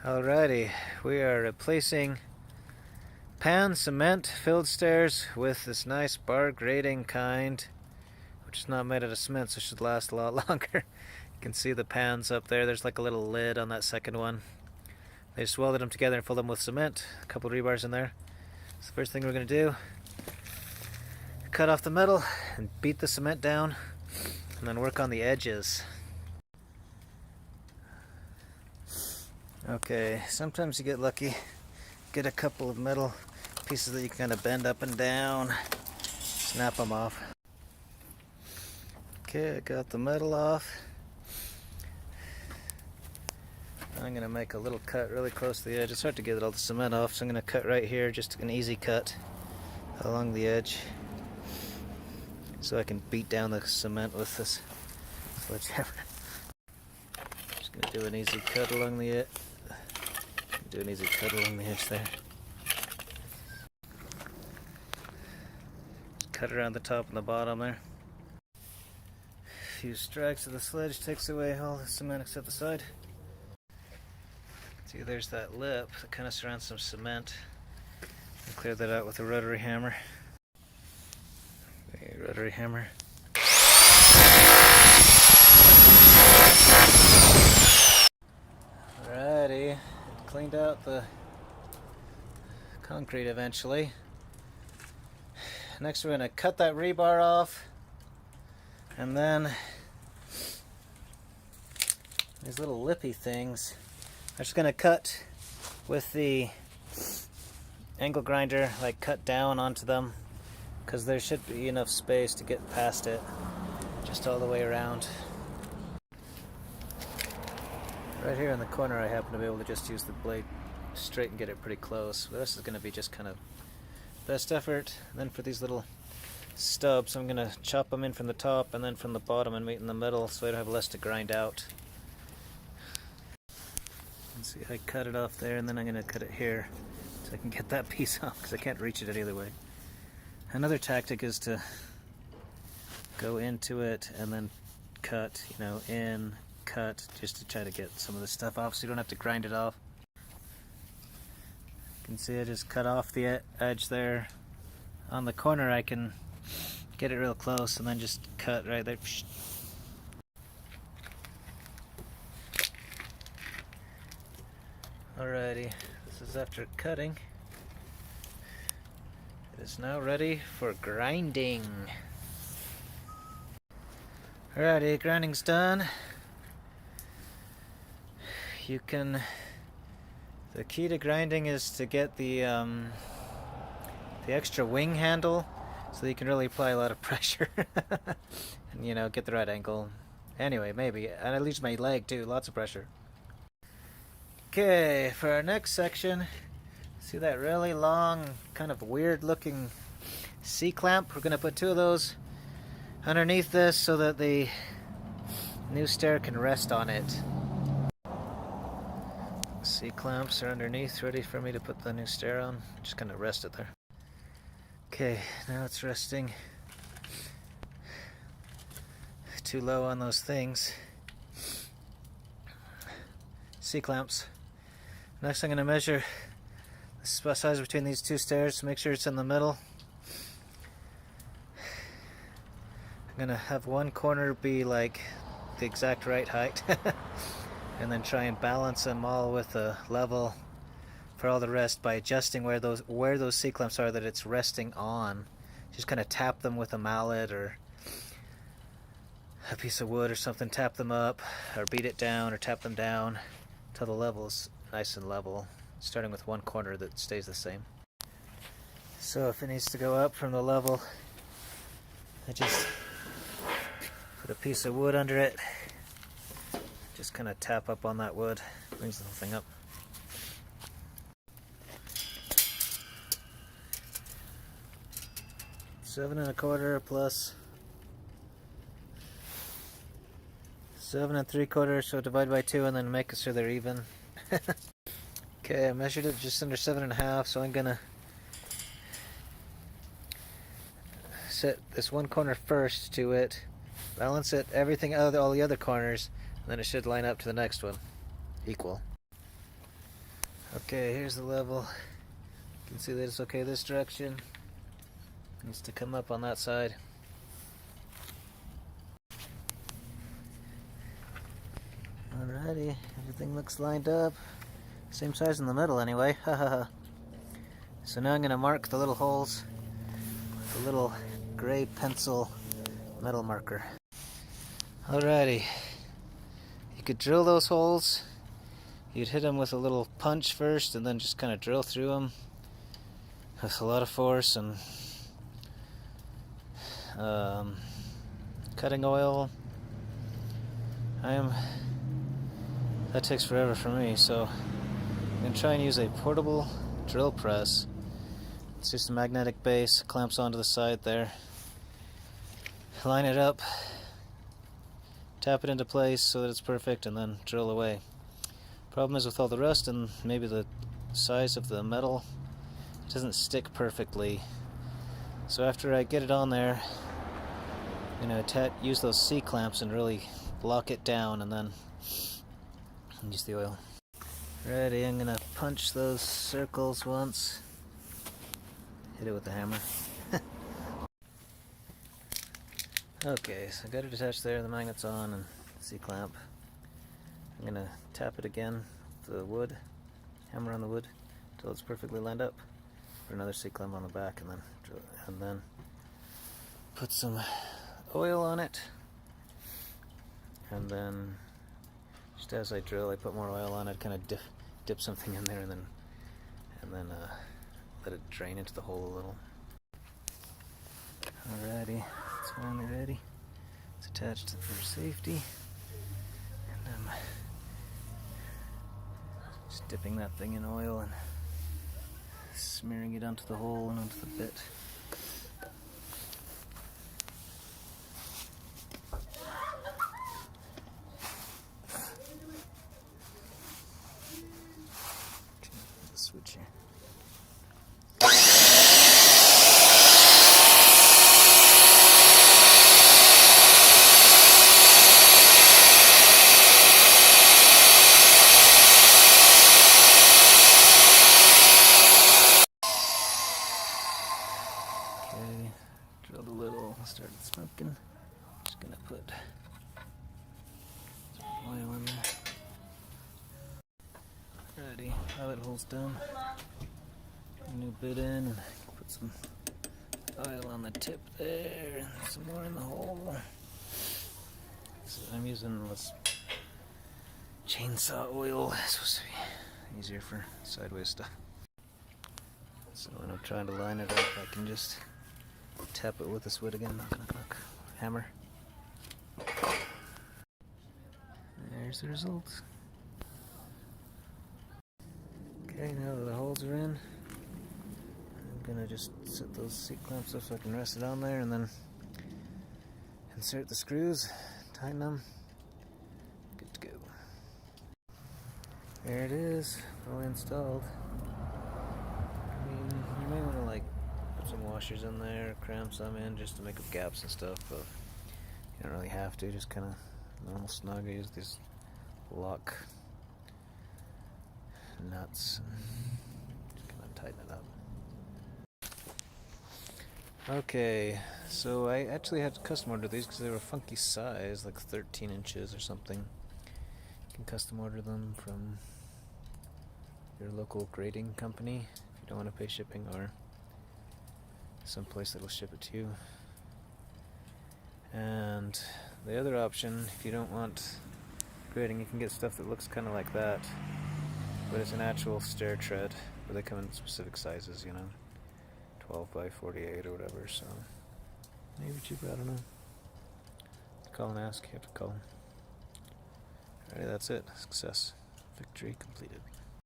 Alrighty, we are replacing pan cement filled stairs with this nice bar grating kind, which is not made out of cement, so should last a lot longer. You can see the pans up there. There's like a little lid on that second one. They just welded them together and filled them with cement. A couple of rebars in there. So the first thing we're going to do, cut off the metal and beat the cement down, and then work on the edges. Okay, sometimes you get lucky, get a couple of metal pieces that you can kind of bend up and down, snap them off. Okay, I got the metal off. I'm going to make a little cut really close to the edge. It's hard to get all the cement off, so I'm going to cut right here, just an easy cut along the edge, so I can beat down the cement with this sledgehammer. Just going to do an easy cut along the edge. Do an easy cut along the edge there. Cut around the top and the bottom there. A few strikes of the sledge takes away all the cement except the side. See, there's that lip that kind of surrounds some cement. I'll clear that out with a rotary hammer. A rotary hammer. Alrighty. Cleaned out the concrete eventually. Next we're going to cut that rebar off, and then these little lippy things I'm just going to cut with the angle grinder, like cut down onto them, because there should be enough space to get past it just all the way around. Right here in the corner I happen to be able to just use the blade straight and get it pretty close. The rest is going to be just kind of best effort. And then for these little stubs, I'm going to chop them in from the top and then from the bottom and meet in the middle, so I don't have less to grind out. Let's see, I cut it off there, and then I'm going to cut it here so I can get that piece off, because I can't reach it any other way. Another tactic is to go into it and then cut, in, cut, just to try to get some of the stuff off so you don't have to grind it off. You can see I just cut off the edge there. On the corner I can get it real close and then just cut right there. Alrighty, this is after cutting. It is now ready for grinding. Alrighty, grinding's done. The key to grinding is to get the extra wing handle, so that you can really apply a lot of pressure and get the right angle. Anyway, maybe, and I lose my leg too, lots of pressure. Okay, for our next section, see that really long, kind of weird looking C-clamp? We're going to put two of those underneath this so that the new stair can rest on it. C-clamps are underneath, ready for me to put the new stair on. Just gonna rest it there. Okay, now it's resting too low on those things. C-clamps. Next I'm gonna measure the size between these two stairs to make sure it's in the middle. I'm gonna have one corner be like the exact right height. And then try and balance them all with a level for all the rest by adjusting where those C-clamps are that it's resting on. Just kind of tap them with a mallet or a piece of wood or something, tap them up or beat it down or tap them down until the level's nice and level, starting with one corner that stays the same. So if it needs to go up from the level, I just put a piece of wood under it. Just kind of tap up on that wood, brings the whole thing up. Seven and a quarter plus 7 3/4, so divide by 2 and then make sure they're even. Okay, I measured it just under 7.5, so I'm gonna set this one corner first to it, balance it, everything, all the other corners, and then it should line up to the next one, equal. Okay, here's the level. You can see that it's okay this direction. It needs to come up on that side. Alrighty, everything looks lined up. Same size in the middle anyway. So now I'm going to mark the little holes with a little gray pencil metal marker. Alrighty, you could drill those holes. You'd hit them with a little punch first and then just kind of drill through them with a lot of force and cutting oil. That takes forever for me, so I'm going to try and use a portable drill press. It's just a magnetic base, clamps onto the side there. Line it up, tap it into place so that it's perfect, and then drill away. Problem is with all the rust and maybe the size of the metal, it doesn't stick perfectly. So after I get it on there, I'm going to use those C-clamps and really lock it down and then use the oil. Ready, I'm going to punch those circles once. Hit it with the hammer. Okay, so I got it attached there, the magnet's on and C-clamp. I'm going to tap it again with the wood, hammer on the wood until it's perfectly lined up. Put another C-clamp on the back and then drill it, and then put some oil on it. And then just as I drill, I put more oil on it, kind of dip something in there and then let it drain into the hole a little. Alrighty, it's finally ready. It's attached for safety. And I'm just dipping that thing in oil and smearing it onto the hole and onto the bit. The switch here. Okay, drilled a little, started smoking. Just gonna put some oil in there. Alrighty, pilot hole's done. Put a new bit in and put some oil on the tip there and some more in the hole. So I'm using this chainsaw oil. It's supposed to be easier for sideways stuff. So when I'm trying to line it up, I can just tap it with this wood again. Knock, knock, knock. Hammer. There's the result. Okay, now that the holes are in, I'm gonna just set those C-clamps up so I can rest it on there and then insert the screws, tighten them, good to go. There it is, all installed. I mean, you may want to like put some washers in there, cram some in just to make up gaps and stuff, but you don't really have to, just kind of normal snug. I use these lock nuts and just kind of tighten it up. Okay, so I actually had to custom order these because they were a funky size, like 13 inches or something. You can custom order them from your local grating company if you don't want to pay shipping, or someplace that will ship it to you. And the other option, if you don't want grating, you can get stuff that looks kind of like that, but it's an actual stair tread, where they come in specific sizes, you know, 12 by 48 or whatever, so maybe cheaper, I don't know. Call and ask, you have to call. Alright, that's it. Success. Victory completed.